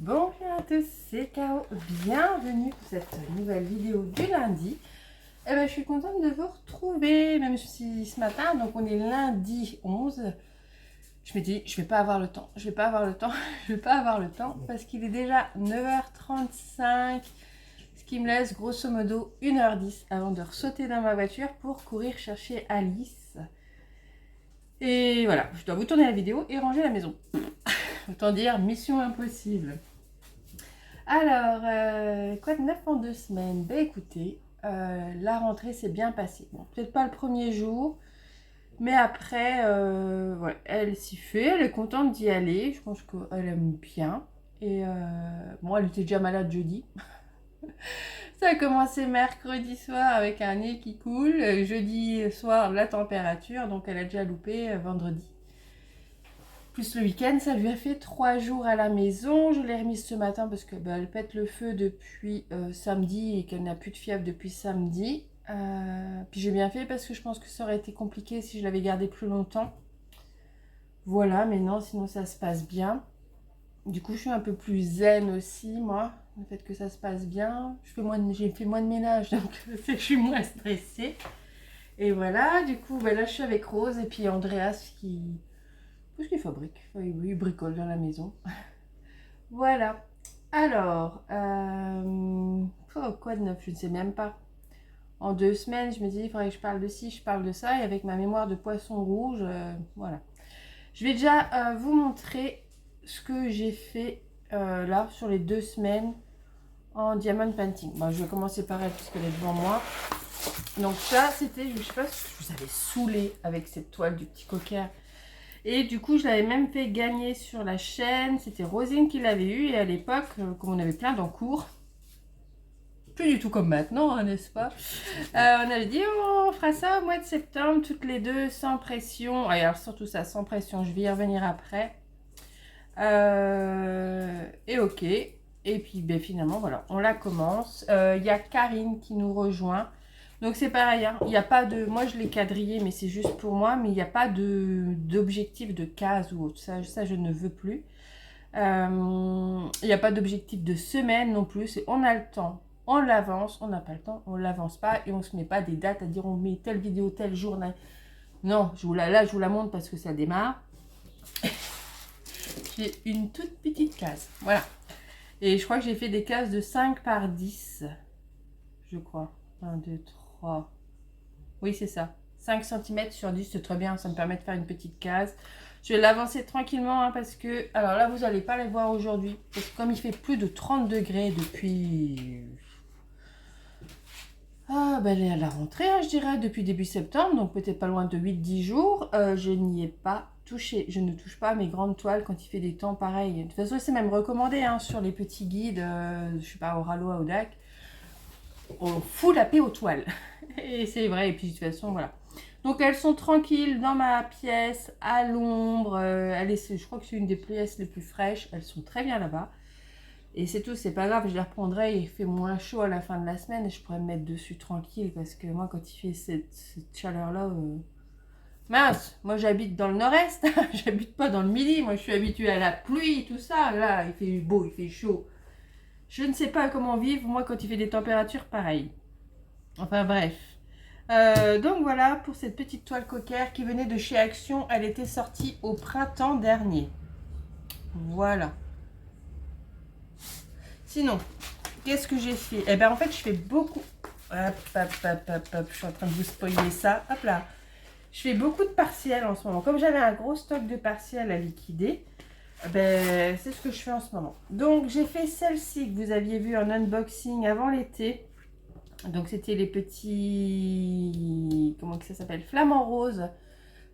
Bonjour à tous, c'est Caro. Bienvenue pour cette nouvelle vidéo du lundi. Je suis contente de vous retrouver, même si ce matin, donc on est lundi 11. Je me dis, je vais pas avoir le temps, je vais pas avoir le temps, je vais pas avoir le temps parce qu'il est déjà 9h35, ce qui me laisse grosso modo 1h10 avant de sauter dans ma voiture pour courir chercher Alice. Et voilà, je dois vous tourner la vidéo et ranger la maison. Autant dire mission impossible. Alors, quoi de neuf en 2 semaines? Ben écoutez, la rentrée s'est bien passée. Bon, peut-être pas le premier jour, mais après, ouais, elle s'y fait, elle est contente d'y aller. Je pense qu'elle aime bien. Et bon, elle était déjà malade jeudi. Ça a commencé mercredi soir avec un nez qui coule. Jeudi soir, la température, donc elle a déjà loupé vendredi. Plus le week-end, ça lui a fait 3 jours à la maison. Je l'ai remise ce matin parce que elle pète le feu depuis samedi et qu'elle n'a plus de fièvre depuis samedi. Puis j'ai bien fait parce que je pense que ça aurait été compliqué si je l'avais gardée plus longtemps. Voilà, mais non, sinon ça se passe bien. Du coup, je suis un peu plus zen aussi, moi, le fait que ça se passe bien. J'ai fait moins de ménage, donc c'est que je suis moins stressée. Et voilà, du coup, là, je suis avec Rose et puis Andreas qui... Qu'est-ce qu'il fabrique? Il bricole dans la maison. Voilà. Alors, quoi de neuf? Je ne sais même pas. En 2 semaines, je me dis, il faudrait que je parle de ci, je parle de ça. Et avec ma mémoire de poisson rouge, voilà. Je vais déjà vous montrer ce que j'ai fait là sur les 2 semaines en diamond painting. Bon, je vais commencer par elle puisqu'elle est devant moi. Donc ça, c'était, je sais pas si je vous avais saoulé avec cette toile du petit cocker. Et du coup, je l'avais même fait gagner sur la chaîne. C'était Rosine qui l'avait eu. Et à l'époque, comme on avait plein d'encours, plus du tout comme maintenant, hein, n'est-ce pas, on avait dit, oh, on fera ça au mois de septembre, toutes les deux, sans pression. Alors, surtout ça, sans pression, je vais y revenir après. Et ok. Et puis, finalement, voilà, on la commence. Il y a Karine qui nous rejoint. Donc c'est pareil, hein. Il n'y a pas de... Moi je l'ai quadrillé, mais c'est juste pour moi, mais il n'y a pas d'objectif de case ou autre. Ça, je ne veux plus. Il n'y a pas d'objectif de semaine non plus. On a le temps, on l'avance. On n'a pas le temps, on ne l'avance pas. Et on ne se met pas des dates à dire on met telle vidéo, tel jour. Non, là, je vous la montre parce que ça démarre. J'ai une toute petite case. Voilà. Et je crois que j'ai fait des cases de 5 par 10. Je crois. 1, 2, 3... Oui, c'est ça. 5 cm sur 10, c'est très bien. Ça me permet de faire une petite case. Je vais l'avancer tranquillement hein, parce que... Alors là, vous n'allez pas les voir aujourd'hui. Parce que comme il fait plus de 30 degrés depuis... Ah, elle est à la rentrée, hein, je dirais, depuis début septembre. Donc peut-être pas loin de 8-10 jours. Je n'y ai pas touché. Je ne touche pas à mes grandes toiles quand il fait des temps pareils. De toute façon, c'est même recommandé hein, sur les petits guides. Je sais pas, au Ralo, à Audac. On fout la paix aux toiles. Et c'est vrai. Et puis de toute façon, voilà. Donc elles sont tranquilles dans ma pièce, à l'ombre. Je crois que c'est une des pièces les plus fraîches. Elles sont très bien là-bas. Et c'est tout, c'est pas grave, je les reprendrai. Il fait moins chaud à la fin de la semaine et je pourrais me mettre dessus tranquille. Parce que moi, quand il fait cette chaleur-là... Mince, moi j'habite dans le nord-est. J'habite pas dans le midi. Moi je suis habituée à la pluie, tout ça. Là, il fait beau, il fait chaud. Je ne sais pas comment vivre, moi, quand il fait des températures pareilles. Enfin bref. Donc voilà pour cette petite toile cocker qui venait de chez Action. Elle était sortie au printemps dernier. Voilà. Sinon, qu'est-ce que j'ai fait? Eh bien en fait je fais beaucoup... Hop, hop, hop, hop, hop. Je suis en train de vous spoiler ça. Hop là. Je fais beaucoup de partiels en ce moment. Comme j'avais un gros stock de partiels à liquider, c'est ce que je fais en ce moment. Donc j'ai fait celle-ci que vous aviez vu en unboxing avant l'été. Donc c'était les petits, comment que ça s'appelle, flamants roses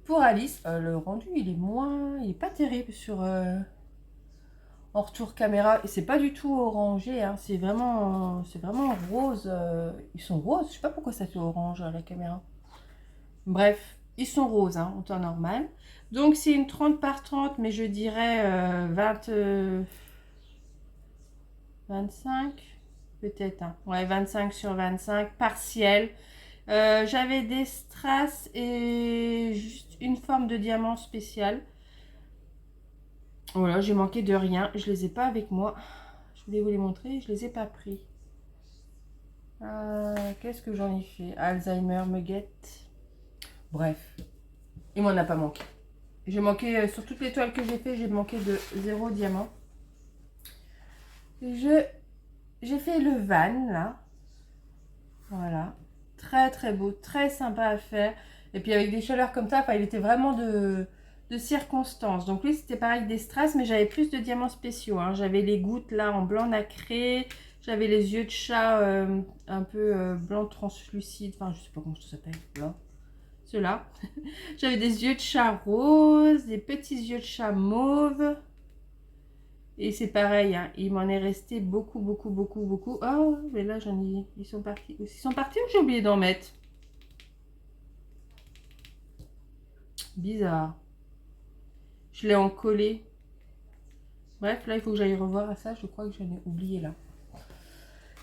pour Alice. Le rendu il est pas terrible sur en retour caméra. Et c'est pas du tout orangé, hein. C'est vraiment rose. Ils sont roses, je sais pas pourquoi ça fait orange à la caméra. Bref, ils sont roses hein, en temps normal. Donc c'est une 30 par 30, mais je dirais 25 peut-être. Hein. Ouais, 25 sur 25, partiel. J'avais des strass et juste une forme de diamant spécial. Voilà, j'ai manqué de rien. Je les ai pas avec moi. Je voulais vous les montrer, je les ai pas pris. Qu'est-ce que j'en ai fait? Alzheimer me guette. Bref, il m'en a pas manqué. J'ai manqué, sur toutes les toiles que j'ai fait, j'ai manqué de 0 diamant. J'ai fait le van, là. Voilà. Très, très beau, très sympa à faire. Et puis avec des chaleurs comme ça, il était vraiment de circonstances. Donc lui, c'était pareil des strass, mais j'avais plus de diamants spéciaux. Hein. J'avais les gouttes, là, en blanc nacré. J'avais les yeux de chat un peu blanc translucide. Enfin, je sais pas comment ça s'appelle, là. Ceux-là. J'avais des yeux de chat rose, des petits yeux de chat mauve. Et c'est pareil, hein, il m'en est resté beaucoup, beaucoup, beaucoup, beaucoup. Oh, mais là, j'en ai... Ils sont partis. Ils sont partis ou j'ai oublié d'en mettre? Bizarre. Je l'ai encollé. Bref, là, il faut que j'aille revoir à ça. Je crois que j'en ai oublié là.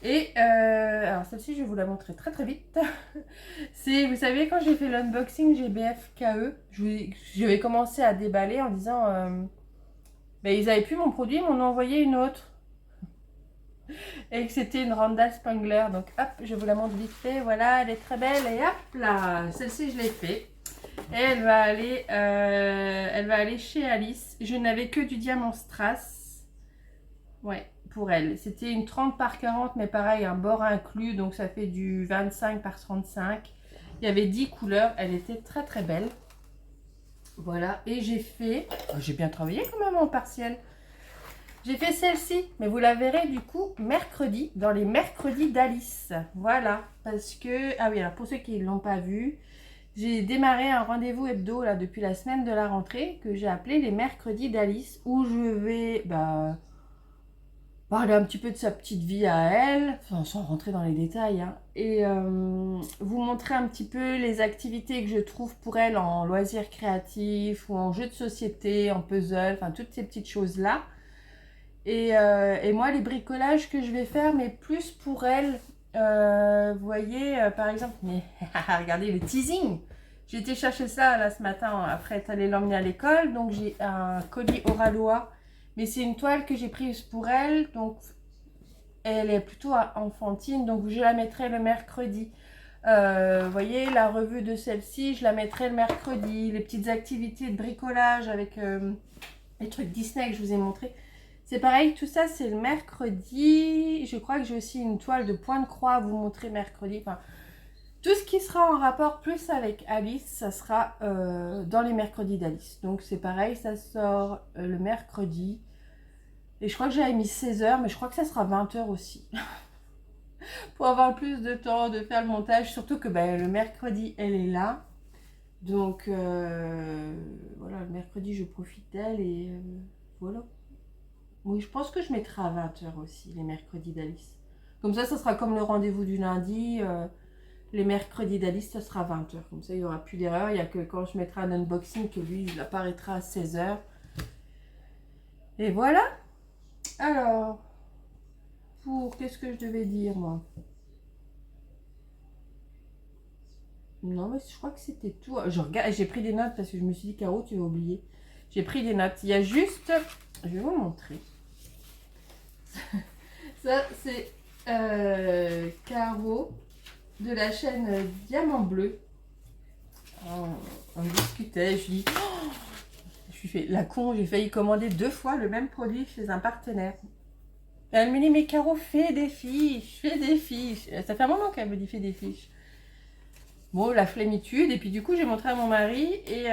Et alors celle-ci, je vais vous la montrer très très vite. C'est, vous savez, quand j'ai fait l'unboxing GBFKE, je vais commencer à déballer en disant ben, ils avaient plus mon produit, ils m'en ont envoyé une autre. Et que c'était une Randall Spangler. Donc hop, je vous la montre vite fait. Voilà, elle est très belle. Et hop là, celle-ci, je l'ai fait. Et elle va aller chez Alice. Je n'avais que du diamant strass. Ouais, pour elle. C'était une 30 par 40, mais pareil, un bord inclus. Donc ça fait du 25 par 35. Il y avait 10 couleurs. Elle était très très belle. Voilà. Et j'ai fait... J'ai bien travaillé quand même en partiel. J'ai fait celle-ci, mais vous la verrez du coup mercredi, dans les mercredis d'Alice. Voilà, parce que... Ah oui, alors pour ceux qui ne l'ont pas vu, j'ai démarré un rendez-vous hebdo là depuis la semaine de la rentrée, que j'ai appelé les mercredis d'Alice, où je vais parler un petit peu de sa petite vie à elle, enfin, sans rentrer dans les détails, hein, et vous montrer un petit peu les activités que je trouve pour elle en loisirs créatifs, ou en jeux de société, en puzzle, enfin toutes ces petites choses-là. Et moi, les bricolages que je vais faire, mais plus pour elle, vous voyez, par exemple, mais regardez le teasing. J'ai été chercher ça là ce matin après être allée l'emmener à l'école. Donc j'ai un colis Oralois, mais c'est une toile que j'ai prise pour elle. Donc elle est plutôt enfantine, donc je la mettrai le mercredi. Vous voyez, la revue de celle-ci, je la mettrai le mercredi. Les petites activités de bricolage avec les trucs Disney que je vous ai montré. C'est pareil, tout ça c'est le mercredi. Je crois que j'ai aussi une toile de point de croix à vous montrer mercredi. Enfin, tout ce qui sera en rapport plus avec Alice, ça sera dans les mercredis d'Alice. Donc c'est pareil, ça sort le mercredi. Et je crois que j'avais mis 16h, mais je crois que ça sera 20h aussi. Pour avoir plus de temps de faire le montage. Surtout que le mercredi, elle est là. Donc voilà, le mercredi, je profite d'elle et voilà. Oui, je pense que je mettrai à 20h aussi, les mercredis d'Alice. Comme ça sera comme le rendez-vous du lundi. Les mercredis d'Alice, ça sera 20h. Comme ça, il n'y aura plus d'erreur. Il n'y a que quand je mettrai un unboxing que lui, il apparaîtra à 16h. Et voilà. Alors, pour... Qu'est-ce que je devais dire, moi? Non, mais je crois que c'était tout. Je regarde, j'ai pris des notes parce que je me suis dit, Caro, tu vas oublier. J'ai pris des notes. Il y a juste... Je vais vous montrer. Ça, c'est Caro de la chaîne Diamant Bleu. On discutait, je dis, oh, je suis fait la con, j'ai failli commander 2 fois le même produit chez un partenaire. Et elle me dit, mais Caro, fais des fiches, fais des fiches. Ça fait un moment qu'elle me dit, fais des fiches. Bon, la flémitude, et puis du coup, j'ai montré à mon mari, et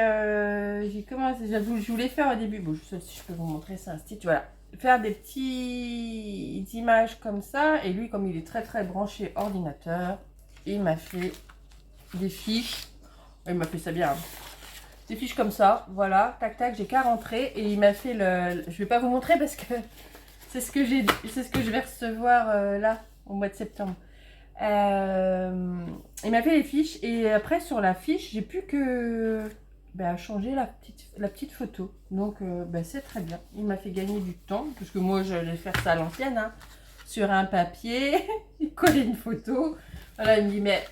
j'ai commencé, je voulais faire au début, bon, je sais si je peux vous montrer, c'est un style, voilà. Faire des petites images comme ça, et lui, comme il est très très branché ordinateur, il m'a fait des fiches. Il m'a fait ça bien, hein. Des fiches comme ça, voilà, tac tac, j'ai qu'à rentrer, et il m'a fait le... Je vais pas vous montrer parce que c'est ce que je vais recevoir là au mois de septembre. Il m'a fait les fiches, et après sur la fiche j'ai pu que changer la petite photo. Donc c'est très bien, il m'a fait gagner du temps parce que moi j'allais faire ça à l'ancienne, hein, sur un papier. Il collait une photo, voilà, il me dit, mais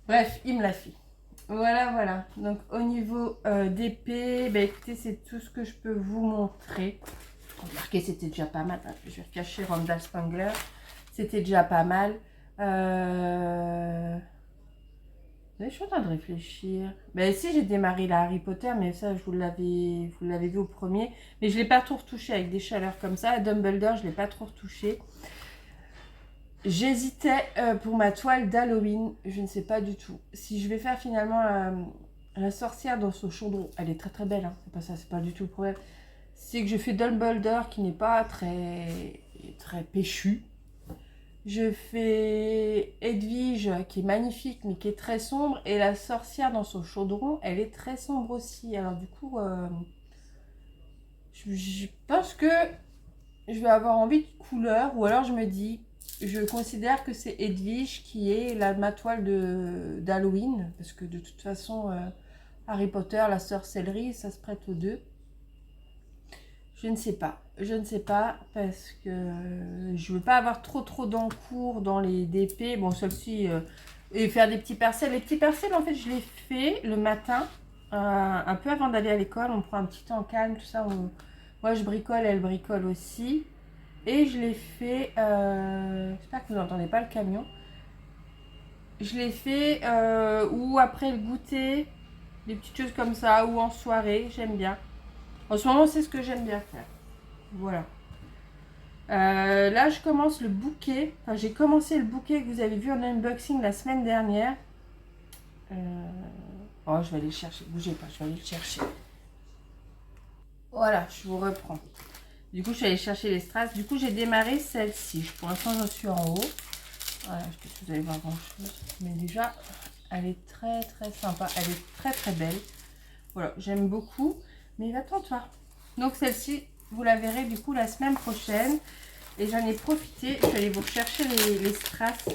bref, il me l'a fait. Voilà, voilà. Donc au niveau d'épée, bah, écoutez, c'est tout ce que je peux vous montrer. Remarquez, c'était déjà pas mal. Je vais recacher Randall Spangler. C'était déjà pas mal. Je suis en train de réfléchir. Ben si, j'ai démarré la Harry Potter, mais ça, vous l'avez vu au premier. Mais je ne l'ai pas trop retouché avec des chaleurs comme ça. Dumbledore, je ne l'ai pas trop retouché. J'hésitais pour ma toile d'Halloween. Je ne sais pas du tout. Si je vais faire finalement la sorcière dans son chaudron. Elle est très très belle, hein. C'est pas ça, c'est pas du tout le problème. C'est que je fais Dumbledore qui n'est pas très péchu. Je fais Edwige qui est magnifique mais qui est très sombre. Et la sorcière dans son chaudron, elle est très sombre aussi. Alors du coup, je pense que je vais avoir envie de couleur. Ou alors je me dis, je considère que c'est Edwige qui est ma toile d'Halloween. Parce que de toute façon, Harry Potter, la sorcellerie, ça se prête aux deux. Je ne sais pas. Je ne sais pas parce que je veux pas avoir trop d'encours dans les DP. Bon, celle-ci, et faire des petits percels. Les petits percels, en fait, je les fais le matin, un peu avant d'aller à l'école. On prend un petit temps calme, tout ça. Moi, je bricole, elle bricole aussi. Et je les fais... J'espère que vous n'entendez pas le camion. Je les fais ou après le goûter, des petites choses comme ça, ou en soirée. J'aime bien. En ce moment, c'est ce que j'aime bien faire. Voilà. Là, je commence le bouquet. Enfin, j'ai commencé le bouquet que vous avez vu en unboxing la semaine dernière. Oh, je vais aller le chercher. Bougez pas, je vais aller le chercher. Voilà, je vous reprends. Du coup, je suis allée chercher les strass. Du coup, j'ai démarré celle-ci. Pour l'instant, j'en suis en haut. Voilà, je sais pas si vous allez voir grand-chose. Mais déjà, elle est très sympa. Elle est très belle. Voilà, j'aime beaucoup. Mais attends-toi. Donc, celle-ci, vous la verrez du coup la semaine prochaine. Et j'en ai profité, je suis allée vous rechercher les strass pour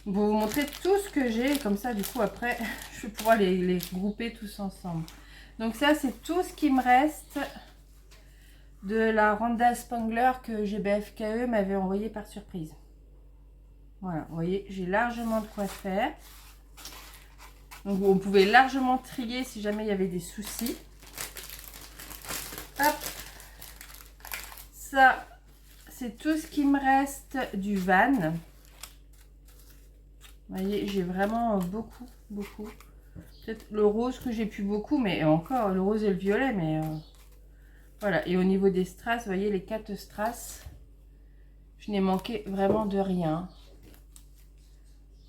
vous montrer tout ce que j'ai. Comme ça, du coup, après, je vais pouvoir les grouper tous ensemble. Donc ça, c'est tout ce qui me reste de la Randall Spangler que GBFKE m'avait envoyé par surprise. Voilà, vous voyez, j'ai largement de quoi faire. Donc, on pouvait largement trier si jamais il y avait des soucis. Hop. Ça... c'est tout ce qui me reste du van. Vous voyez, j'ai vraiment beaucoup. Peut-être le rose que j'ai plus beaucoup, mais encore le rose et le violet, mais voilà. Et au niveau des strass, vous voyez les 4 strass, je n'ai manqué vraiment de rien.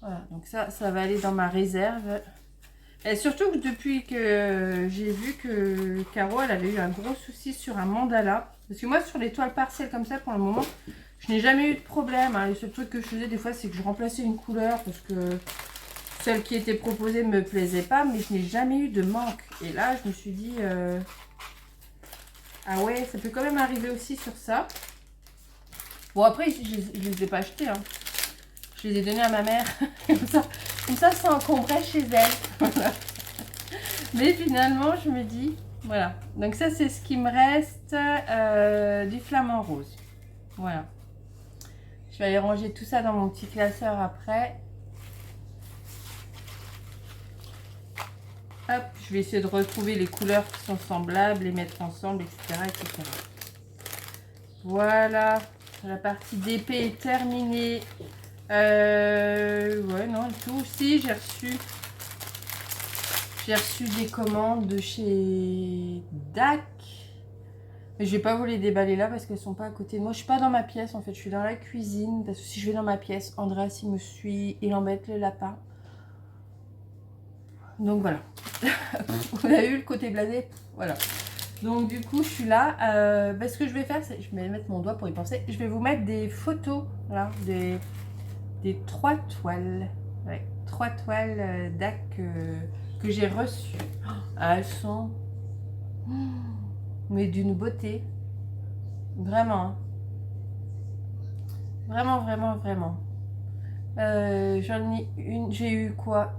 Voilà, donc ça va aller dans ma réserve. Et surtout que depuis que j'ai vu que Caro, elle avait eu un gros souci sur un mandala. Parce que moi, sur les toiles partielles comme ça, pour le moment, je n'ai jamais eu de problème. Hein. Le seul truc que je faisais des fois, c'est que je remplaçais une couleur parce que celle qui était proposée ne me plaisait pas. Mais je n'ai jamais eu de manque. Et là, je me suis dit... ah ouais, ça peut quand même arriver aussi sur ça. Bon, après, je ne les ai pas achetés. Hein. Je les ai donnés à ma mère. Comme ça encombrait chez elle. Voilà. Mais finalement, je me dis... Voilà. Donc ça, c'est ce qui me reste du flamant rose. Voilà. Je vais aller ranger tout ça dans mon petit classeur après. Hop, je vais essayer de retrouver les couleurs qui sont semblables, les mettre ensemble, etc. Voilà. La partie d'épée est terminée. Ouais, non, tout aussi, j'ai reçu des commandes de chez DAC. Mais je vais pas vous les déballer là parce qu'elles sont pas à côté de moi. Je suis pas dans ma pièce en fait, je suis dans la cuisine. Parce que si je vais dans ma pièce, Andreas il me suit, il embête le lapin. Donc voilà. Vous avez eu le côté blasé. Voilà. Donc du coup je suis là. Ce que je vais faire, c'est je vais mettre mon doigt pour y penser. Je vais vous mettre des photos là, des 3 toiles. Ouais, 3 toiles DAC que j'ai reçues. Elles sont mais d'une beauté. Vraiment. Vraiment. J'en ai une. J'ai eu quoi?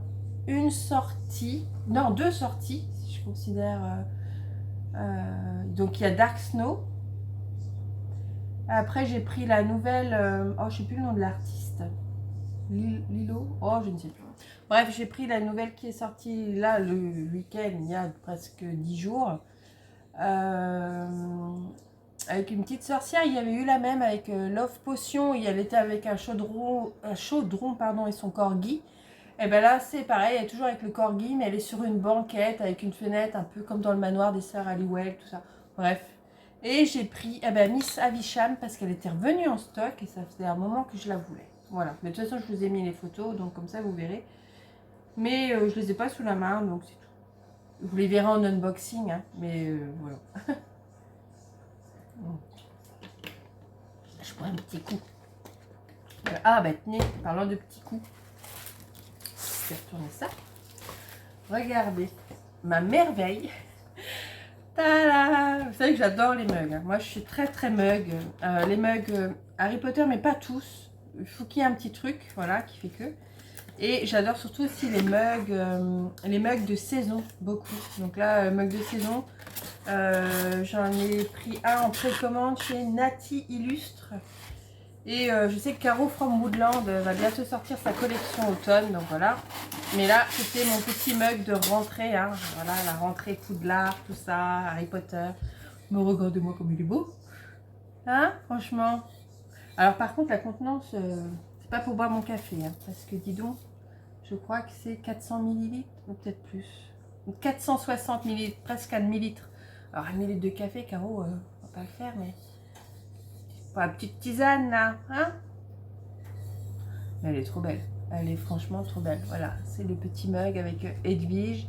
Une sortie. Non, 2 sorties, si je considère. Donc il y a Dark Snow. Après j'ai pris la nouvelle. Oh, je sais plus le nom de l'artiste. Lilo. Oh, je ne sais plus. Bref, j'ai pris la nouvelle qui est sortie là le week-end, il y a presque 10 jours. Avec une petite sorcière, il y avait eu la même avec Love Potion. Elle était avec un chaudron pardon, et son corgi. Et bien là, c'est pareil, elle est toujours avec le corgi, mais elle est sur une banquette avec une fenêtre, un peu comme dans le manoir des sœurs Halliwell, tout ça. Bref. Et j'ai pris Miss Havisham parce qu'elle était revenue en stock et ça faisait un moment que je la voulais. Voilà. Mais de toute façon, je vous ai mis les photos, donc comme ça, vous verrez. Mais je les ai pas sous la main, donc c'est tout. Vous les verrez en unboxing, hein, mais voilà. Je prends un petit coup. Ah, bah tenez, parlant de petits coups. Je vais retourner ça. Regardez, ma merveille. Tada! Vous savez que j'adore les mugs. Hein. Moi, je suis très très mug. Les mugs Harry Potter, mais pas tous. Il faut qu'il y ait un petit truc, voilà, qui fait que. Et j'adore surtout aussi les mugs de saison, beaucoup. Donc là, mug de saison, j'en ai pris un en précommande chez Nati Illustre. Et je sais que Caro from Woodland va bientôt sortir sa collection automne, donc voilà. Mais là, c'était mon petit mug de rentrée, hein. Voilà, la rentrée Poudlard, tout ça, Harry Potter. Me regardez-moi comme il est beau. Hein, franchement. Alors par contre, la contenance, c'est pas pour boire mon café, hein, parce que dis donc, je crois que c'est 400 ml, ou peut-être plus. 460 ml, presque 1 millilitre. Alors 1 millilitre de café, Caro, on va pas le faire, mais... Pour la petite tisane là, hein? Mais elle est trop belle. Elle est franchement trop belle. Voilà, c'est le petit mug avec Edwige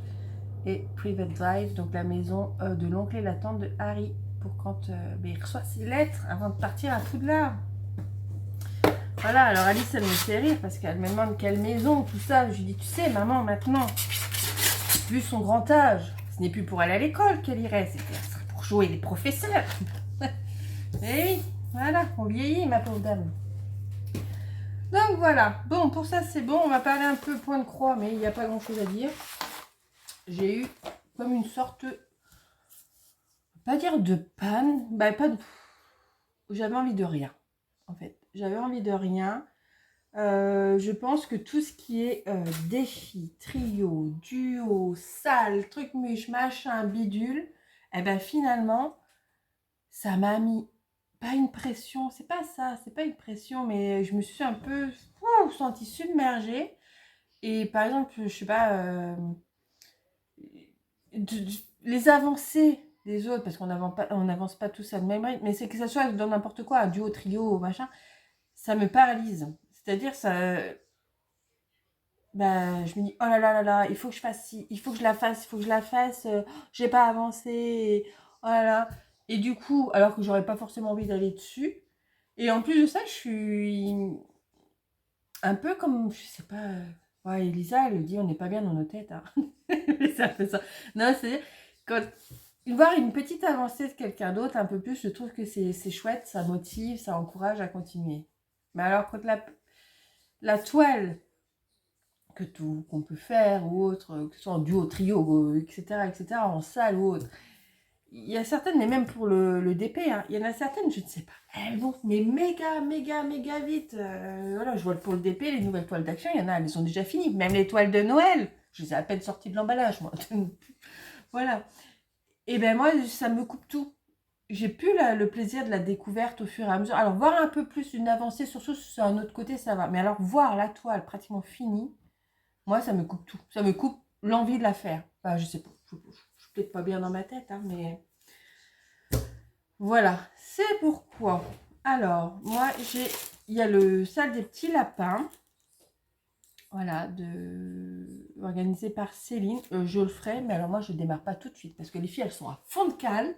et Private Drive, donc la maison de l'oncle et la tante de Harry, pour quand il reçoit ses lettres avant de partir à Poudlard. Voilà, alors Alice, elle me fait rire parce qu'elle me demande quelle maison, tout ça. Je lui dis, tu sais, maman, maintenant, vu son grand âge, ce n'est plus pour aller à l'école qu'elle irait, c'est pour jouer les professeurs. Et oui, voilà, on vieillit, ma pauvre dame. Donc voilà, bon, pour ça c'est bon, on va parler un peu point de croix, mais il n'y a pas grand chose à dire. J'ai eu comme une sorte, pas dire de panne, bah pas de... J'avais envie de rien, en fait. J'avais envie de rien. Je pense que tout ce qui est défi, trio, duo, salle, truc muche, machin, bidule, et ben finalement, ça m'a mis pas une pression, c'est pas ça, c'est pas une pression, mais je me suis un peu sentie submergée. Et par exemple, je sais pas, les avancées des autres, parce qu'on n'avance pas tous à le même rythme, mais c'est que ça soit dans n'importe quoi, un duo, trio, machin, ça me paralyse. C'est-à-dire, ça, bah, je me dis, oh là là là là, il faut que je fasse ci, il faut que je la fasse, il faut que je la fasse, j'ai pas avancé, et, oh là là. Et du coup, alors que j'aurais pas forcément envie d'aller dessus, et en plus de ça, je suis un peu comme, je sais pas, ouais, Elisa, elle dit, on n'est pas bien dans nos têtes, hein. C'est un peu ça. Non, c'est quand voir une petite avancée de quelqu'un d'autre, un peu plus, je trouve que c'est chouette, ça motive, ça encourage à continuer. Mais alors, quand la toile qu'on peut faire ou autre, que ce soit en duo, trio, etc., en salle ou autre, il y a certaines, mais même pour le DP, hein, il y en a certaines, je ne sais pas, elles vont mais méga vite. Voilà, je vois pour le DP, les nouvelles toiles d'action, il y en a, elles sont déjà finies. Même les toiles de Noël, je les ai à peine sorties de l'emballage, moi. Voilà. Et ben moi, ça me coupe tout. J'ai plus le plaisir de la découverte au fur et à mesure. Alors, voir un peu plus une avancée, surtout sur un autre côté, ça va. Mais alors, voir la toile pratiquement finie, moi, ça me coupe tout. Ça me coupe l'envie de la faire. Enfin, je sais pas. Je suis peut-être pas bien dans ma tête, hein, mais... Voilà. C'est pourquoi. Alors, moi, il y a le salle des petits lapins. Voilà, organisé par Céline. Je le ferai, mais alors moi, je ne démarre pas tout de suite. Parce que les filles, elles sont à fond de cale.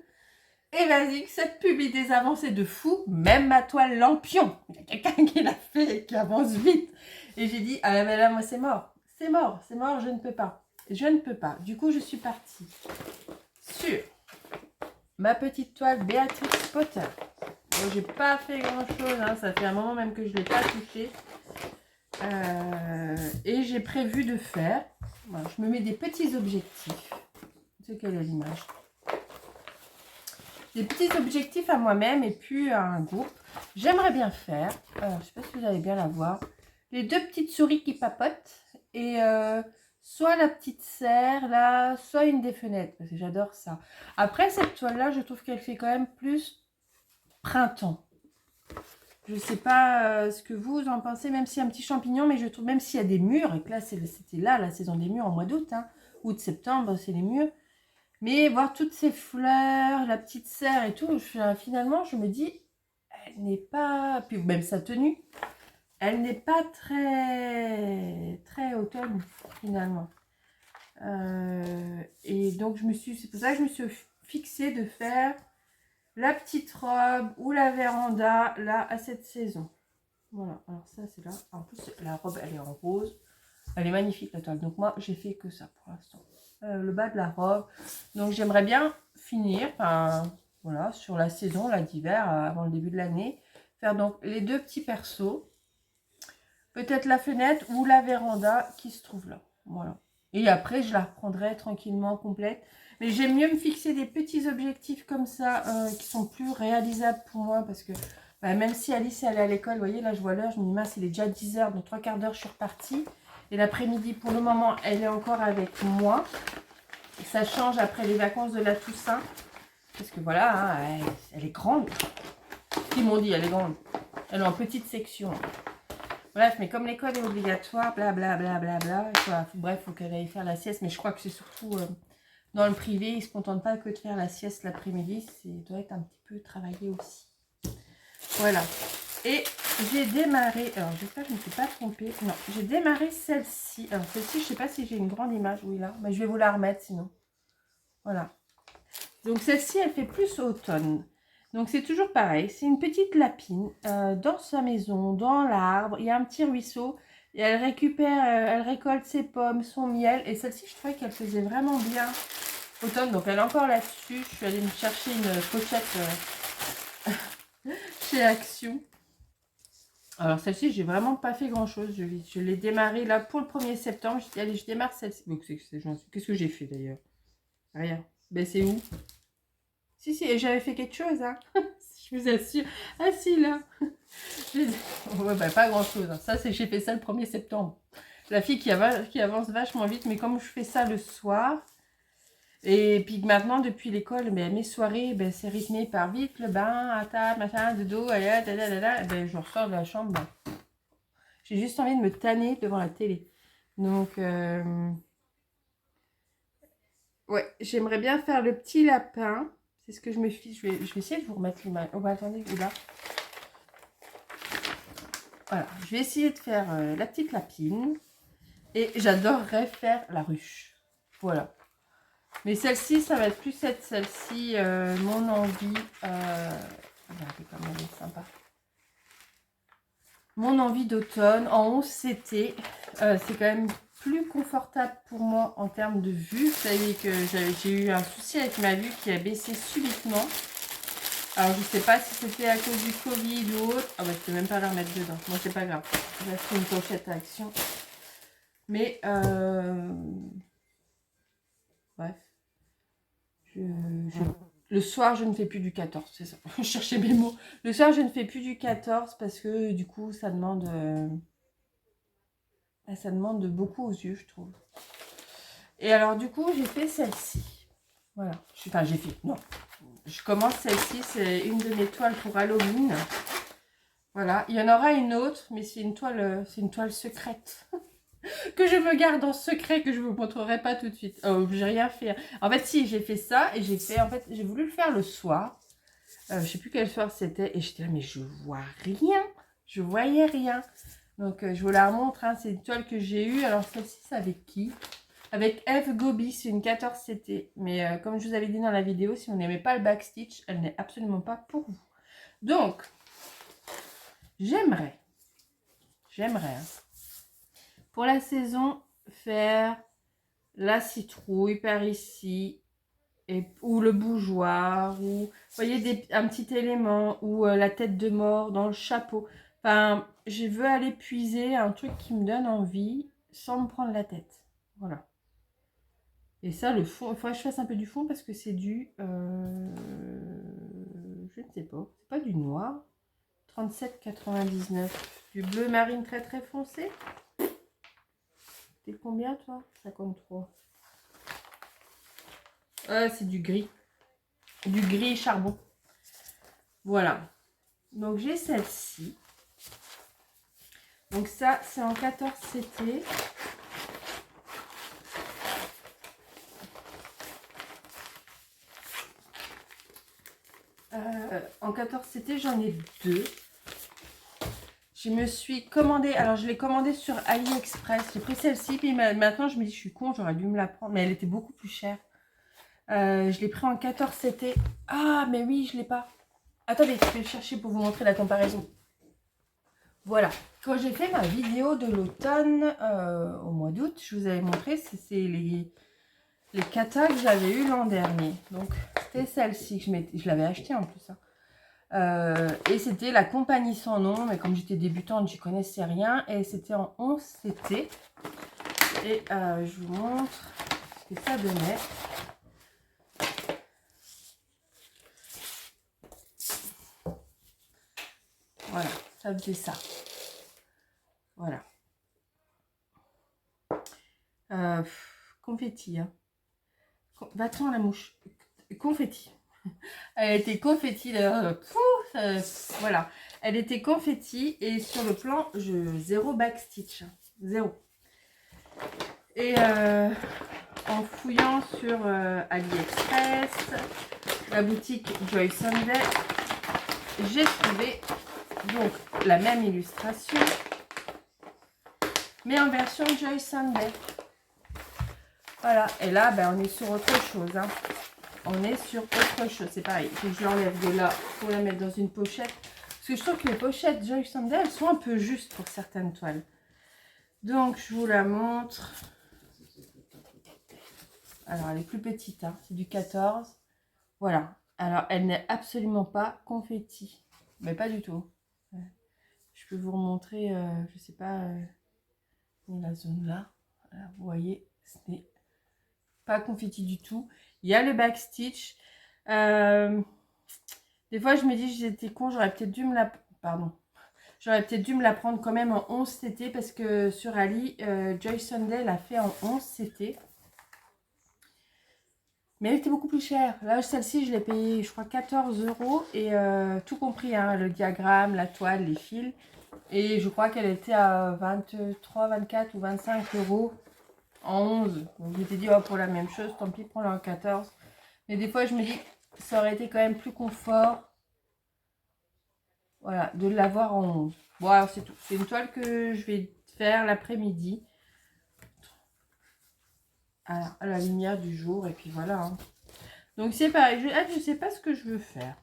Et vas-y, cette publie des avancées de fou. Même ma toile lampion. Il y a quelqu'un qui l'a fait et qui avance vite. Et j'ai dit, ah ben là, moi, c'est mort. C'est mort, je ne peux pas. Je ne peux pas. Du coup, je suis partie sur ma petite toile Beatrix Potter. Bon, j'ai pas fait grand-chose. Hein. Ça fait un moment même que je ne l'ai pas touchée. Et j'ai prévu de faire, voilà, je me mets des petits objectifs, c'est quelle est l'image, des petits objectifs à moi-même et puis à un groupe. J'aimerais bien faire, je sais pas si vous allez bien la voir, les deux petites souris qui papotent et soit la petite serre là, soit une des fenêtres, parce que j'adore ça. Après cette toile là, je trouve qu'elle fait quand même plus printemps. Je sais pas ce que vous en pensez, même s'il y a un petit champignon, mais je trouve, même s'il y a des murs, et que là c'était là la saison des murs en mois d'août, hein, août-septembre, c'est les murs. Mais voir toutes ces fleurs, la petite serre et tout, finalement je me dis, elle n'est pas, puis même sa tenue, elle n'est pas très automne finalement. Et donc c'est pour ça que je me suis fixée de faire la petite robe ou la véranda là à cette saison. Voilà, alors ça c'est là. En plus la robe elle est en rose, elle est magnifique la toile. Donc moi j'ai fait que ça pour l'instant. Le bas de la robe. Donc j'aimerais bien finir, enfin voilà, sur la saison là d'hiver avant le début de l'année, faire donc les deux petits persos. Peut-être la fenêtre ou la véranda qui se trouve là. Voilà. Et après, je la reprendrai tranquillement complète. Mais j'aime mieux me fixer des petits objectifs comme ça qui sont plus réalisables pour moi. Parce que bah, même si Alice elle est à l'école, vous voyez, là je vois l'heure, je me dis, mince, il est déjà 10 h, donc 3/4 d'heure, je suis repartie. Et l'après-midi, pour le moment, elle est encore avec moi. Et ça change après les vacances de la Toussaint. Parce que voilà, hein, elle est grande. Ils m'ont dit, elle est grande. Elle est en petite section. Bref, mais comme l'école est obligatoire, blablabla, bref, il faut qu'elle aille faire la sieste. Mais je crois que c'est surtout dans le privé, ils ne se contentent pas que de faire la sieste l'après-midi. Ça doit être un petit peu travaillé aussi. Voilà. Et j'ai démarré, alors j'espère que je ne me suis pas trompée. Non, j'ai démarré celle-ci. Alors celle-ci, je ne sais pas si j'ai une grande image. Oui, là. Mais je vais vous la remettre sinon. Voilà. Donc celle-ci, elle fait plus automne. Donc c'est toujours pareil, c'est une petite lapine dans sa maison, dans l'arbre, il y a un petit ruisseau et elle récupère, elle récolte ses pommes, son miel et celle-ci je trouvais qu'elle faisait vraiment bien automne, donc elle est encore là-dessus. Je suis allée me chercher une pochette chez Action. Alors celle-ci j'ai vraiment pas fait grand chose, je l'ai démarré là pour le 1er septembre, je dis allez je démarre celle-ci. Qu'est-ce que j'ai fait d'ailleurs? Rien, ben c'est où? Si, j'avais fait quelque chose, hein. Je vous assure. Ah si, là. Ouais, bah, pas grand-chose. Hein. Ça, j'ai fait ça le 1er septembre. La fille qui avance vachement vite, mais comme je fais ça le soir, et puis maintenant, depuis l'école, ben, mes soirées, ben, c'est rythmé par vite, le bain, à table, machin, dodo, ben, je ressors de la chambre. Ben, j'ai juste envie de me tanner devant la télé. Donc, ouais, j'aimerais bien faire le petit lapin. C'est ce que je me fiche. Je vais essayer de vous remettre l'image. Oh, bah, attendez, là. Voilà, je vais essayer de faire la petite lapine. Et j'adorerais faire la ruche. Voilà. Mais celle-ci, ça va être plus être celle-ci, mon envie. Regardez comme elle est sympa. Mon envie d'automne en 11 CT. C'est quand même plus confortable pour moi en termes de vue. Vous savez que j'ai eu un souci avec ma vue qui a baissé subitement. Alors, je ne sais pas si c'était à cause du Covid ou autre. Ah bah, je peux même pas la remettre dedans. Bon, c'est pas grave. J'ai fait une pochette à Action. Mais, bref. Le soir, je ne fais plus du 14. C'est ça. Je cherchais mes mots. Le soir, je ne fais plus du 14 parce que, du coup, ça demande beaucoup aux yeux, je trouve. Et alors, du coup, j'ai fait celle-ci. Voilà. Enfin, j'ai fait. Non. Je commence celle-ci. C'est une de mes toiles pour Halloween. Voilà, il y en aura une autre, mais c'est une toile secrète que je me garde en secret, que je vous montrerai pas tout de suite. Oh, j'ai rien fait. En fait, si, j'ai fait ça et j'ai voulu le faire le soir. Je sais plus quel soir c'était et j'étais là, mais je vois rien. Je voyais rien. Donc, je vous la remontre. Hein, c'est une toile que j'ai eue. Alors, celle-ci, c'est avec qui? Avec Eve Gobi, c'est une 14 CT. Mais comme je vous avais dit dans la vidéo, si vous n'aimez pas le backstitch, elle n'est absolument pas pour vous. Donc, j'aimerais, hein, pour la saison, faire la citrouille par ici, ou le bougeoir, ou vous voyez un petit élément, ou la tête de mort dans le chapeau. Enfin, je veux aller puiser un truc qui me donne envie sans me prendre la tête. Voilà. Et ça, le fond, il faudrait que je fasse un peu du fond parce que c'est du... je ne sais pas. C'est pas du noir. 37,99. Du bleu marine très très foncé. T'es combien toi? 53. C'est du gris. Du gris charbon. Voilà. Donc j'ai celle-ci. Donc ça, c'est en 14 CT. En 14 CT, j'en ai deux. Je me suis commandé, alors je l'ai commandé sur AliExpress. J'ai pris celle-ci, puis maintenant je me dis, je suis con, j'aurais dû me la prendre, mais elle était beaucoup plus chère. Je l'ai pris en 14 CT. Ah, mais oui, je l'ai pas. Attendez, je vais le chercher pour vous montrer la comparaison. Voilà. Quand j'ai fait ma vidéo de l'automne au mois d'août, je vous avais montré, c'est les katas que j'avais eu l'an dernier. Donc, c'était celle-ci que je l'avais achetée en plus. Hein. Et c'était la compagnie sans nom, mais comme j'étais débutante, j'y connaissais rien. Et c'était en 11 CT. Et je vous montre ce que ça donnait. Voilà, ça faisait ça. Voilà. Confetti. Hein. Va-t'en la mouche. Confetti. Elle était confetti d'ailleurs. Voilà. Elle était confetti et sur le plan, zéro backstitch. Zéro. Et en fouillant sur AliExpress, la boutique Joy Sunday, j'ai trouvé donc la même illustration, mais en version Joy Sunday. Voilà. Et là, ben, on est sur autre chose. Hein. On est sur autre chose. C'est pareil. Il faut que je l'enlève de là pour la mettre dans une pochette. Parce que je trouve que les pochettes Joy Sunday, elles sont un peu justes pour certaines toiles. Donc, je vous la montre. Alors, elle est plus petite. Hein. C'est du 14. Voilà. Alors, elle n'est absolument pas confetti. Mais pas du tout. Je peux vous remontrer, je sais pas, la zone là. Voilà, vous voyez, ce n'est pas confetti du tout. Il y a le backstitch. Des fois, je me dis, j'étais con, j'aurais peut-être dû me la... Pardon. J'aurais peut-être dû me la prendre quand même en 11 CT parce que sur Ali, Joy Sunday l'a fait en 11 CT. Mais elle était beaucoup plus chère. Là, celle-ci, je l'ai payée, je crois, 14 € et tout compris, hein, le diagramme, la toile, les fils. Et je crois qu'elle était à 23, 24 ou 25 € en 11. Donc, je m'étais dit, oh, pour la même chose, tant pis, prends-la en 14. Mais des fois, je me dis, ça aurait été quand même plus confort. Voilà, de l'avoir en 11. Bon, alors c'est tout. C'est une toile que je vais faire l'après-midi. À la lumière du jour. Et puis voilà. Hein. Donc c'est pareil. Je sais pas ce que je veux faire.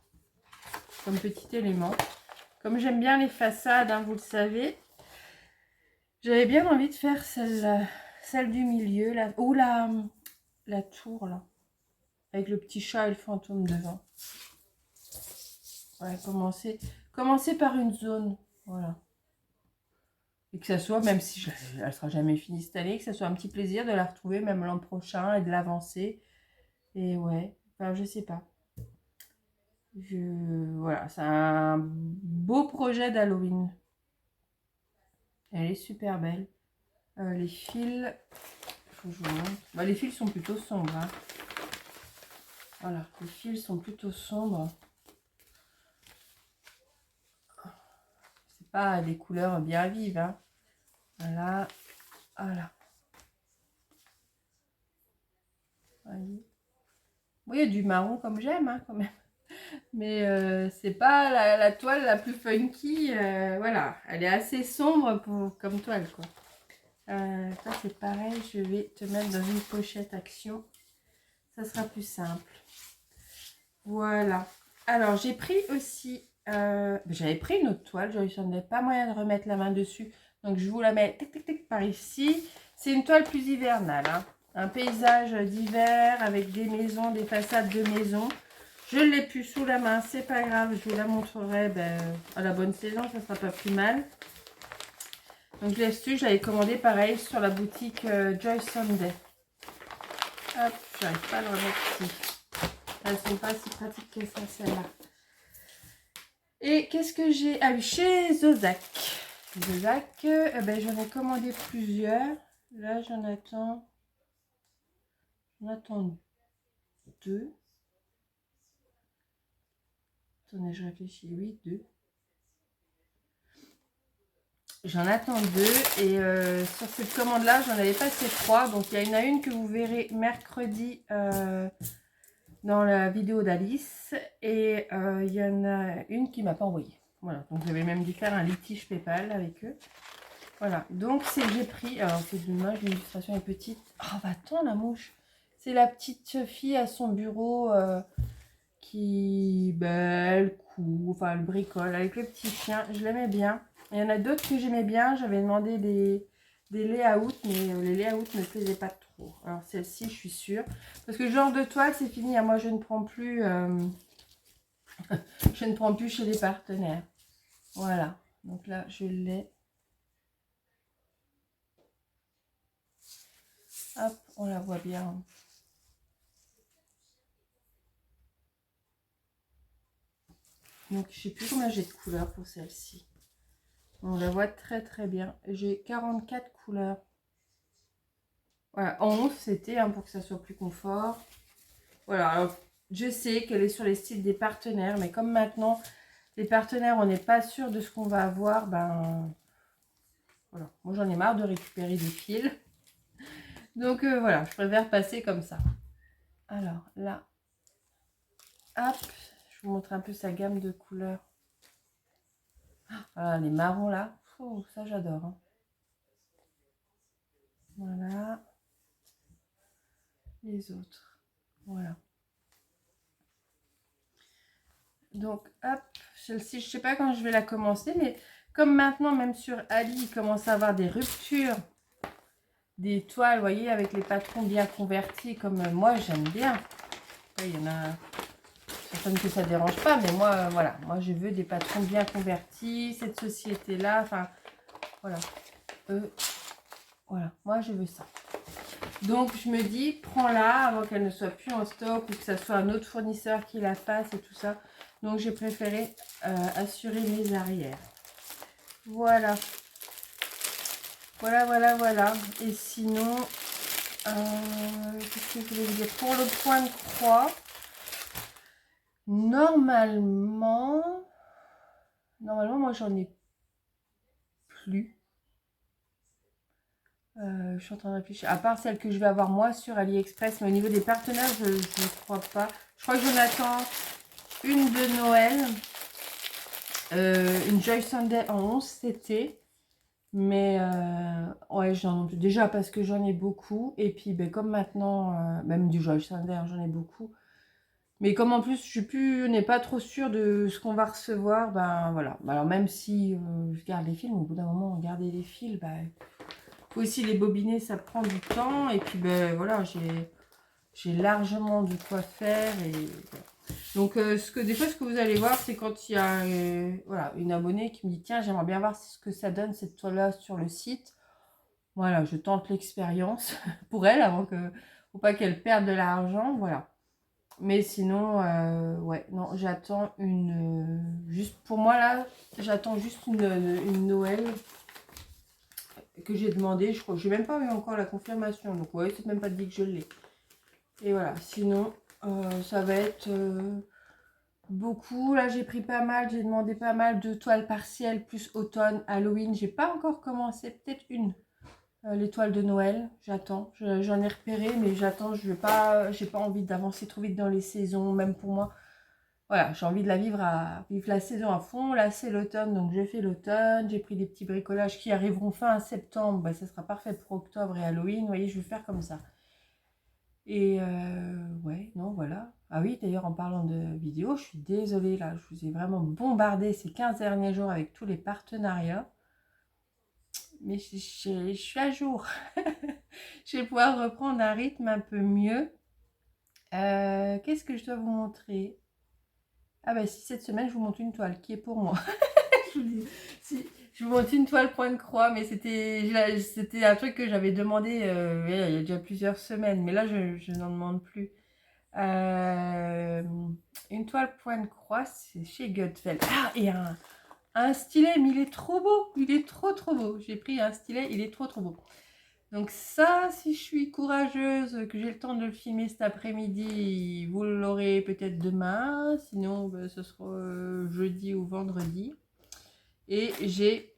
Comme petit élément. Comme j'aime bien les façades, hein, vous le savez. J'avais bien envie de faire celle du milieu. Ou la tour là. Avec le petit chat et le fantôme devant. Ouais, commencer par une zone. Voilà. Et que ça soit, même si elle ne sera jamais finie cette année, que ça soit un petit plaisir de la retrouver même l'an prochain et de l'avancer. Et ouais, enfin je sais pas. Voilà, c'est un beau projet d'Halloween. Elle est super belle. Les fils, faut que je vous montre. Bah, les fils sont plutôt sombres. Hein. Voilà, les fils sont plutôt sombres. C'est pas des couleurs bien vives. Hein. Voilà, voilà. Voyez. Oui, il y a du marron comme j'aime, hein, quand même. Mais c'est pas la toile la plus funky. Voilà, elle est assez sombre comme toile, quoi. Ça, c'est pareil. Je vais te mettre dans une pochette action. Ça sera plus simple. Voilà. Alors, j'ai pris aussi... j'avais pris une autre toile. Je n'avais pas moyen de remettre la main dessus. Donc, je vous la mets tic, tic, tic, par ici. C'est une toile plus hivernale. Hein. Un paysage d'hiver avec des maisons, des façades de maisons. Je ne l'ai plus sous la main. C'est pas grave. Je vous la montrerai à la bonne saison. Ça sera pas plus mal. Donc, je l'avais commandé pareil sur la boutique Joy Sunday. Hop, j'arrive pas à le remettre ici. Elles sont pas si pratiques que ça, celle-là. Et qu'est-ce que j'ai? Ah oui, chez Zozak. Zozak, j'en ai commandé plusieurs. Là, j'en attends 2. Attendez, je réfléchis. Oui, 2. J'en attends 2 et sur cette commande là j'en avais passé 3, donc il y en a une que vous verrez mercredi dans la vidéo d'Alice et il y en a une qui m'a pas envoyé. Voilà, donc j'avais même dû faire un litige PayPal avec eux. Voilà, donc j'ai pris, alors c'est dommage, l'illustration est petite. Oh bah attends la mouche, c'est la petite fille à son bureau qui, elle coud, enfin elle bricole avec le petit chien, je l'aimais bien. Il y en a d'autres que j'aimais bien, j'avais demandé des layouts, mais les layouts ne me plaisaient pas trop. Alors celle-ci, je suis sûre. Parce que le genre de toile, c'est fini. Moi, je ne prends plus, je ne prends plus chez les partenaires. Voilà. Donc là, je l'ai. Hop, on la voit bien. Donc, je sais plus combien j'ai de couleurs pour celle-ci. On la voit très très bien. J'ai 44 couleurs. Voilà, 11 c'était pour que ça soit plus confort. Voilà, alors je sais qu'elle est sur les sites des partenaires, mais comme maintenant, les partenaires, on n'est pas sûr de ce qu'on va avoir, voilà. Moi, j'en ai marre de récupérer des fils. Donc, voilà, je préfère passer comme ça. Alors, là, hop, je vous montre un peu sa gamme de couleurs. Voilà, les marrons, là. Oh, ça, j'adore. Hein. Voilà. Les autres. Voilà. Donc, hop, celle-ci, je ne sais pas quand je vais la commencer, mais comme maintenant, même sur Ali, il commence à avoir des ruptures, des toiles, vous voyez, avec les patrons bien convertis, comme moi, j'aime bien. Il y en a certaines que ça ne dérange pas, mais moi, voilà, moi, je veux des patrons bien convertis, cette société-là, enfin, voilà. Voilà, moi, je veux ça. Donc, je me dis, prends-la avant qu'elle ne soit plus en stock ou que ça soit un autre fournisseur qui la fasse et tout ça. Donc, j'ai préféré assurer mes arrières. Voilà. Voilà. Et sinon, qu'est-ce que je voulais vous dire? Pour le point de croix, normalement, moi, j'en ai plus. Je suis en train de réfléchir. À part celle que je vais avoir moi sur AliExpress, mais au niveau des partenaires, je ne crois pas. Je crois que j'en attends une de Noël. Une Joy Sunday en 11 c'était. Mais ouais, déjà parce que j'en ai beaucoup. Et puis comme maintenant, même du Joy Sunday, j'en ai beaucoup. Mais comme en plus on n'est pas trop sûr de ce qu'on va recevoir, voilà. Alors même si je garde les fils, au bout d'un moment, garder les fils, faut aussi les bobiner, ça prend du temps. Et puis voilà, j'ai largement de quoi faire. Et voilà. Donc des fois, ce que vous allez voir, c'est quand il y a voilà, une abonnée qui me dit tiens, j'aimerais bien voir ce que ça donne cette toile-là sur le site. Voilà, je tente l'expérience pour elle avant que, faut pas qu'elle perde de l'argent, voilà. Mais sinon, ouais, non, j'attends juste pour moi là, j'attends juste une Noël que j'ai demandé. Je crois que j'ai même pas eu encore la confirmation, donc ouais, c'est même pas dit que je l'ai. Et voilà, sinon, ça va être beaucoup. Là, j'ai pris pas mal, j'ai demandé pas mal de toiles partielles plus automne, Halloween. J'ai pas encore commencé, peut-être une. Les toiles de Noël, j'attends. J'en ai repéré, mais j'attends. J'ai pas envie d'avancer trop vite dans les saisons, même pour moi. Voilà, j'ai envie de vivre la saison à fond. Là, c'est l'automne, donc j'ai fait l'automne. J'ai pris des petits bricolages qui arriveront fin septembre. Ça sera parfait pour octobre et Halloween. Vous voyez, je vais faire comme ça. Et ouais, non, voilà. Ah oui, d'ailleurs, en parlant de vidéo, je suis désolée, là, je vous ai vraiment bombardé ces 15 derniers jours avec tous les partenariats. Mais je suis à jour. Je vais pouvoir reprendre un rythme un peu mieux. Qu'est-ce que je dois vous montrer? Ah bah si, cette semaine, je vous montre une toile qui est pour moi. Je vous montre une toile point de croix, mais c'était un truc que j'avais demandé il y a déjà plusieurs semaines. Mais là, je n'en demande plus. Une toile point de croix, c'est chez Gutfeld. Ah, et un stylet, mais il est trop beau. Il est trop beau. J'ai pris un stylet, il est trop beau. Donc ça, si je suis courageuse, que j'ai le temps de le filmer cet après-midi, vous l'aurez peut-être demain. Sinon, ben, ce sera jeudi ou vendredi. Et j'ai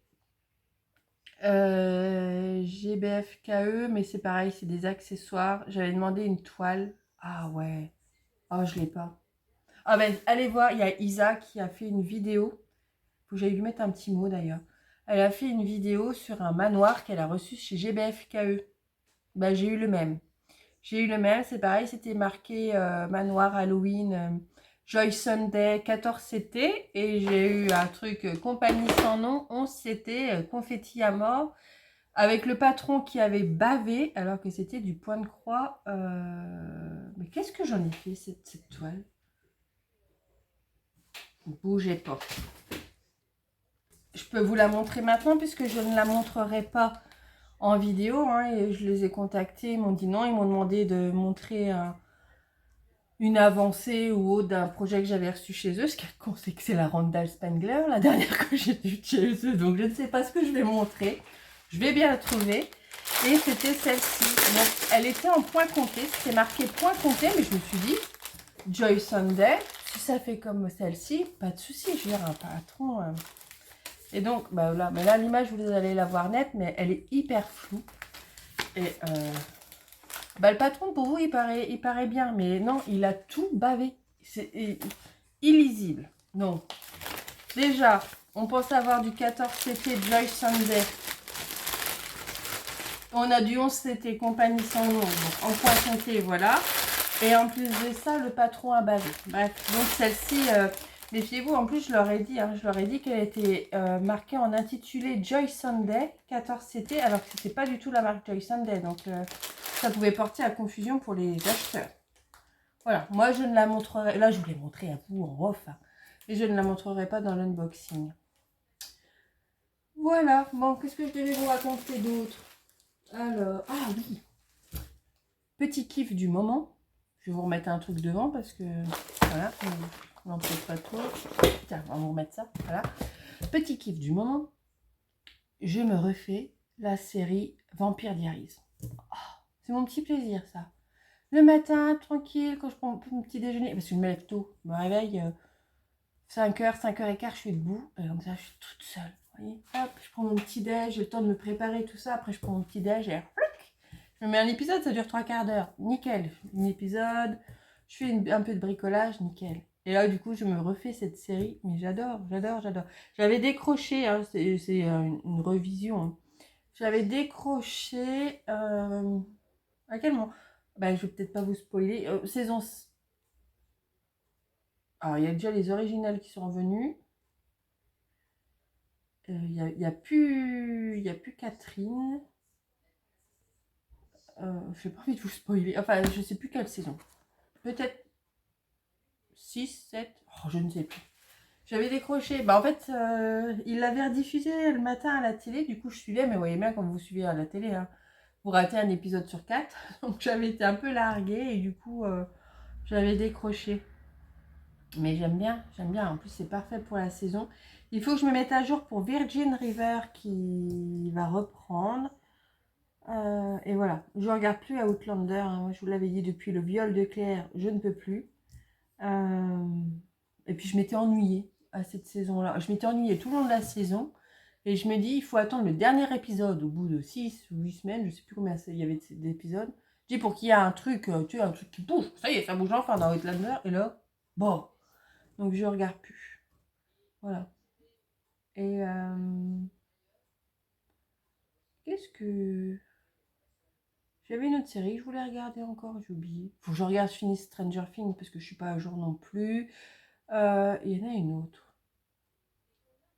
GBFKE, mais c'est pareil, c'est des accessoires. J'avais demandé une toile. Ah ouais. Oh, je l'ai pas. Ah ben, allez voir, il y a Isa qui a fait une vidéo. Faut que j'aille lui mettre un petit mot d'ailleurs. Elle a fait une vidéo sur un manoir qu'elle a reçu chez GBFKE. Ben, j'ai eu le même. J'ai eu le même, c'est pareil, c'était marqué manoir Halloween Joy Sunday 14CT et j'ai eu un truc compagnie sans nom 11CT confetti à mort avec le patron qui avait bavé alors que c'était du point de croix. Mais qu'est-ce que j'en ai fait cette toile? Bougez pas. Je peux vous la montrer maintenant puisque je ne la montrerai pas en vidéo. Hein, et je les ai contactés, ils m'ont dit non, ils m'ont demandé de montrer une avancée ou autre d'un projet que j'avais reçu chez eux. Ce qui est con, c'est que c'est la Randall Spangler, la dernière que j'ai vue chez eux. Donc je ne sais pas ce que je vais montrer. Je vais bien la trouver. Et c'était celle-ci. Donc elle était en point compté. C'était marqué point compté, mais je me suis dit, Joy Sunday, si ça fait comme celle-ci, pas de souci. Je veux dire, un patron. Et donc, bah là, mais là l'image, vous allez la voir nette, mais elle est hyper floue. Et bah, le patron, pour vous, il paraît bien, mais non, il a tout bavé. C'est illisible. Donc, déjà, on pense avoir du 14CT Joy Sunday. On a du 11CT Compagnie sans nom, donc en point compté, voilà. Et en plus de ça, le patron a bavé. Bref, donc celle-ci, méfiez-vous, en plus, je leur ai dit, hein, qu'elle était marquée en intitulé Joy Sunday 14CT, alors que c'était pas du tout la marque Joy Sunday. Donc, ça pouvait porter à confusion pour les acheteurs. Voilà, moi je ne la montrerai, là je vous l'ai montré à vous en off, hein, et je ne la montrerai pas dans l'unboxing. Voilà, bon, qu'est-ce que je devais vous raconter d'autre? Alors, ah oui, petit kiff du moment. Je vais vous remettre un truc devant parce que, voilà, on n'en peut pas trop. Tiens, on va vous remettre ça, voilà. Petit kiff du moment, je me refais la série Vampire Diaries. Oh, c'est mon petit plaisir ça. Le matin, tranquille, quand je prends mon petit déjeuner, parce que je me lève tôt, je me réveille 5h, 5h15, je suis debout, et comme ça, je suis toute seule. Vous voyez, hop, je prends mon petit déj, j'ai le temps de me préparer, tout ça. Après, je prends mon petit déj et je me mets un épisode, ça dure 3/4 d'heure. Nickel. Un épisode, je fais un peu de bricolage, nickel. Et là, du coup, je me refais cette série, mais j'adore, j'adore, j'adore. J'avais décroché, hein, c'est une revision. Hein. J'avais décroché. À quel moment? Bah, je vais peut-être pas vous spoiler. Saison. Alors, il y a déjà les originales qui sont revenus. Il n'y a plus Catherine. Je n'ai pas envie de vous spoiler. Enfin, je sais plus quelle saison. Peut-être 6, 7. Oh, je ne sais plus. J'avais décroché. Bah, en fait, il l'avait rediffusé le matin à la télé. Du coup, je suivais. Mais vous voyez bien, quand vous suivez à la télé, hein, vous ratez un épisode sur 4. Donc, j'avais été un peu larguée. Et du coup, j'avais décroché. Mais j'aime bien, j'aime bien. En plus, c'est parfait pour la saison. Il faut que je me mette à jour pour Virgin River qui va reprendre. Et voilà, je ne regarde plus Outlander. Hein. Moi, je vous l'avais dit depuis le viol de Claire, je ne peux plus. Et puis, je m'étais ennuyée à cette saison-là. Je m'étais ennuyée tout le long de la saison. Et je me dis, il faut attendre le dernier épisode au bout de 6 ou 8 semaines. Je ne sais plus combien il y avait d'épisodes. Je dis pour qu'il y ait un truc, tu sais, un truc qui bouge. Ça y est, ça bouge enfin dans Outlander. Et là, bon. Donc, je regarde plus. Voilà. Et qu'est-ce que... J'avais une autre série que je voulais regarder encore, j'ai oublié. Faut que je regarde, je finisse Stranger Things parce que je suis pas à jour non plus. Il y en a une autre.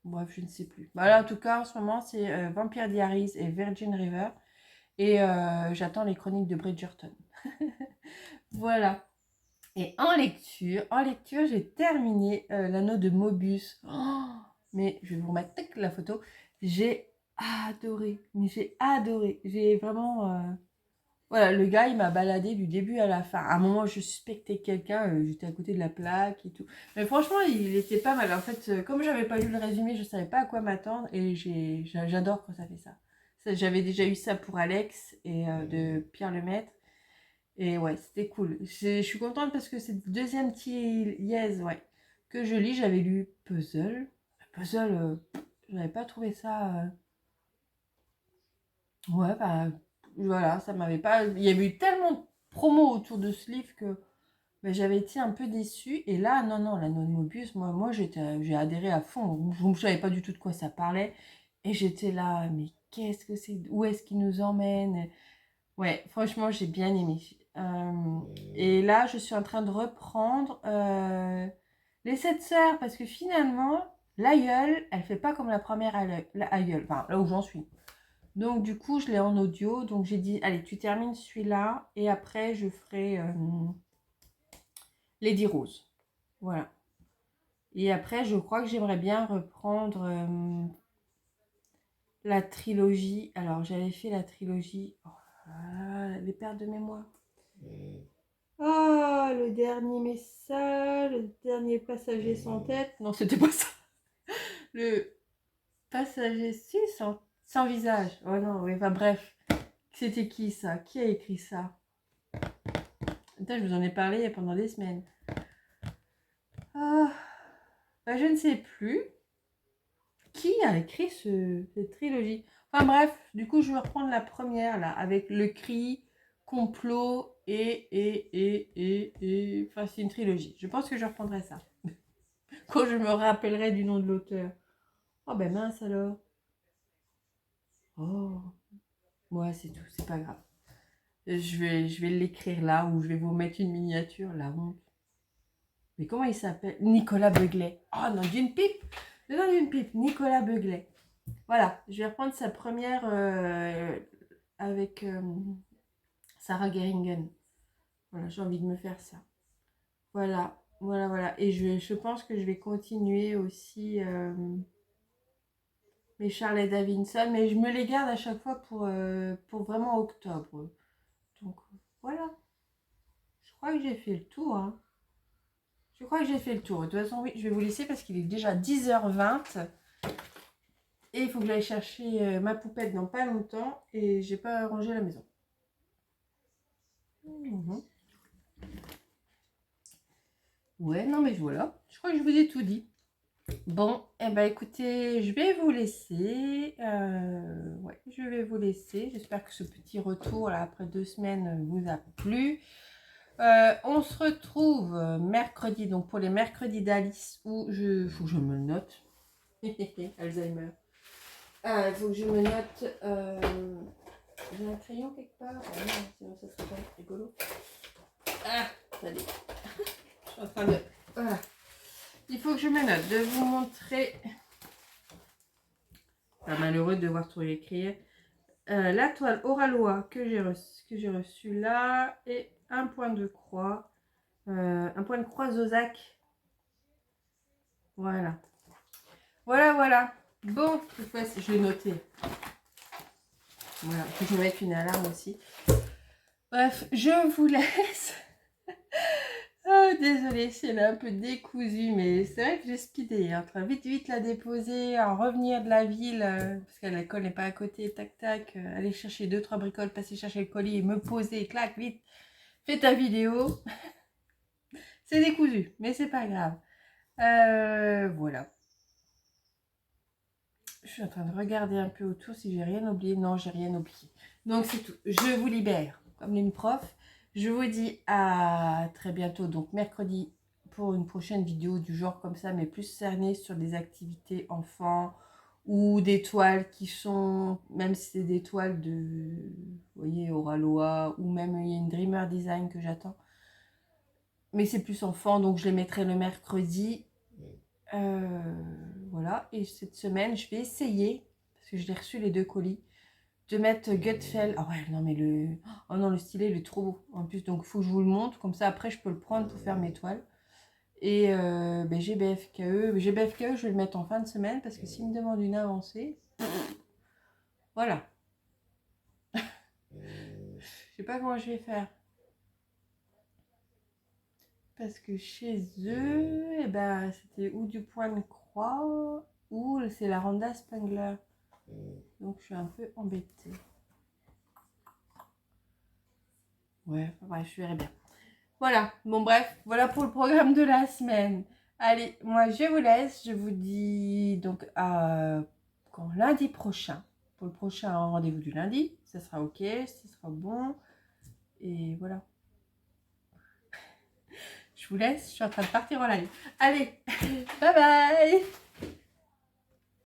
Bref, je ne sais plus. Bah là, en tout cas, en ce moment, c'est Vampire Diaries et Virgin River. Et j'attends les chroniques de Bridgerton. Voilà. Et en lecture, j'ai terminé l'anneau de Mobius. Oh, mais je vais vous remettre la photo. J'ai adoré. Mais j'ai adoré. J'ai vraiment... Voilà, le gars, il m'a baladé du début à la fin. À un moment, je suspectais quelqu'un, j'étais à côté de la plaque et tout. Mais franchement, il était pas mal. En fait, comme j'avais pas lu le résumé, je savais pas à quoi m'attendre et j'adore quand ça fait ça. J'avais déjà eu ça pour Alex et de Pierre Lemaître. Et ouais, c'était cool. Je suis contente parce que c'est le deuxième Yes, ouais, que je lis. J'avais lu Puzzle. Puzzle, je n'avais pas trouvé ça. Ouais, bah voilà, ça m'avait pas. Il y avait eu tellement de promos autour de ce livre que bah, j'avais été un peu déçue. Et là, non, non, la noix de Mobius, moi j'ai adhéré à fond. Je ne savais pas du tout de quoi ça parlait. Et j'étais là, mais qu'est-ce que c'est? Où est-ce qu'il nous emmène? Ouais, franchement, j'ai bien aimé. Et là, je suis en train de reprendre les sept sœurs parce que finalement, l'aïeul, elle fait pas comme la première aïeul, enfin là où j'en suis. Donc du coup, je l'ai en audio. Donc j'ai dit, allez, tu termines celui-là et après je ferai Lady Rose. Voilà. Et après, je crois que j'aimerais bien reprendre la trilogie. Alors j'avais fait la trilogie. Oh, les pertes de mémoire. Ah, le dernier message, le dernier passager sans tête. Non, c'était pas ça. Le passager si sans visage. Oh non, oui, enfin bref. C'était qui ça? Qui a écrit ça? Putain, je vous en ai parlé pendant des semaines. Ah, bah, je ne sais plus qui a écrit cette trilogie. Enfin bref, du coup, je vais reprendre la première là, avec le cri, complot et. Enfin, c'est une trilogie. Je pense que je reprendrai ça. Quand je me rappellerai du nom de l'auteur. Oh ben mince alors. Oh, ouais, c'est tout, c'est pas grave. Je vais l'écrire là ou je vais vous mettre une miniature, la honte. Mais comment il s'appelle? Nicolas Beuglet. Oh non, d'une pipe. Non, d'une pipe. Nicolas Beuglet. Voilà, je vais reprendre sa première avec Sarah Geringen. Voilà, j'ai envie de me faire ça. Voilà, voilà, voilà. Et je pense que je vais continuer aussi mes Charlotte Davidson, mais je me les garde à chaque fois pour vraiment octobre. Donc voilà, je crois que j'ai fait le tour. Hein. Je crois que j'ai fait le tour. De toute façon, oui, je vais vous laisser parce qu'il est déjà 10h20. Et il faut que j'aille chercher ma poupette dans pas longtemps. Et j'ai pas rangé la maison. Mmh. Ouais, non mais voilà. Je crois que je vous ai tout dit. Bon, eh ben écoutez, je vais vous laisser. Ouais, je vais vous laisser. J'espère que ce petit retour là après 2 semaines vous a plu. On se retrouve mercredi, donc pour les mercredis d'Alice, où faut que je me le note. Alzheimer. Il faut que je me note. J'ai un crayon quelque part. Oh non, sinon ça serait pas rigolo. Ah, attendez. Je suis en train de. Voilà. Il faut que je me note de vous montrer. Pas malheureux de devoir tout écrire. La toile Oralois que j'ai reçue là et un point de croix. Un point de croix Zozac. Voilà. Voilà, voilà. Bon, cette fois, je l'ai noté. Voilà, faut que je mette une alarme aussi. Bref, je vous laisse. Oh, désolée, si elle est un peu décousue, mais c'est vrai que j'ai speedé. Entre vite la déposer, en revenir de la ville, parce que l'école n'est pas à côté, tac tac, aller chercher 2-3 bricoles, passer chercher le colis et me poser, clac, vite, fais ta vidéo. C'est décousu, mais c'est pas grave. Voilà. Je suis en train de regarder un peu autour si j'ai rien oublié. Non, j'ai rien oublié. Donc c'est tout. Je vous libère, comme une prof. Je vous dis à très bientôt, donc mercredi, pour une prochaine vidéo du genre comme ça, mais plus cernée sur des activités enfants ou des toiles qui sont, même si c'est des toiles de, vous voyez, Oralois, ou même il y a une Dreamer Design que j'attends. Mais c'est plus enfant, donc je les mettrai le mercredi. Voilà, et cette semaine, je vais essayer, parce que je l'ai reçu les 2 colis, de mettre Gutfeld. Ah ouais, non, mais oh non, le stylet, il est trop beau. En plus, donc, il faut que je vous le montre. Comme ça, après, je peux le prendre pour faire mes toiles. Et ben, GBFKE. GBFKE, je vais le mettre en fin de semaine, parce que s'il me demande une avancée, voilà. Je sais pas comment je vais faire. Parce que chez eux, eh ben, c'était ou du point de croix, ou c'est la Ronda Spangler. Donc je suis un peu embêtée. Ouais, bref, je verrai bien. Voilà, bon bref, voilà pour le programme de la semaine. Allez, moi je vous laisse, je vous dis donc quand lundi prochain, pour le prochain rendez-vous du lundi, ça sera ok, ça sera bon, et voilà. Je vous laisse, je suis en train de partir en live. Allez, bye bye!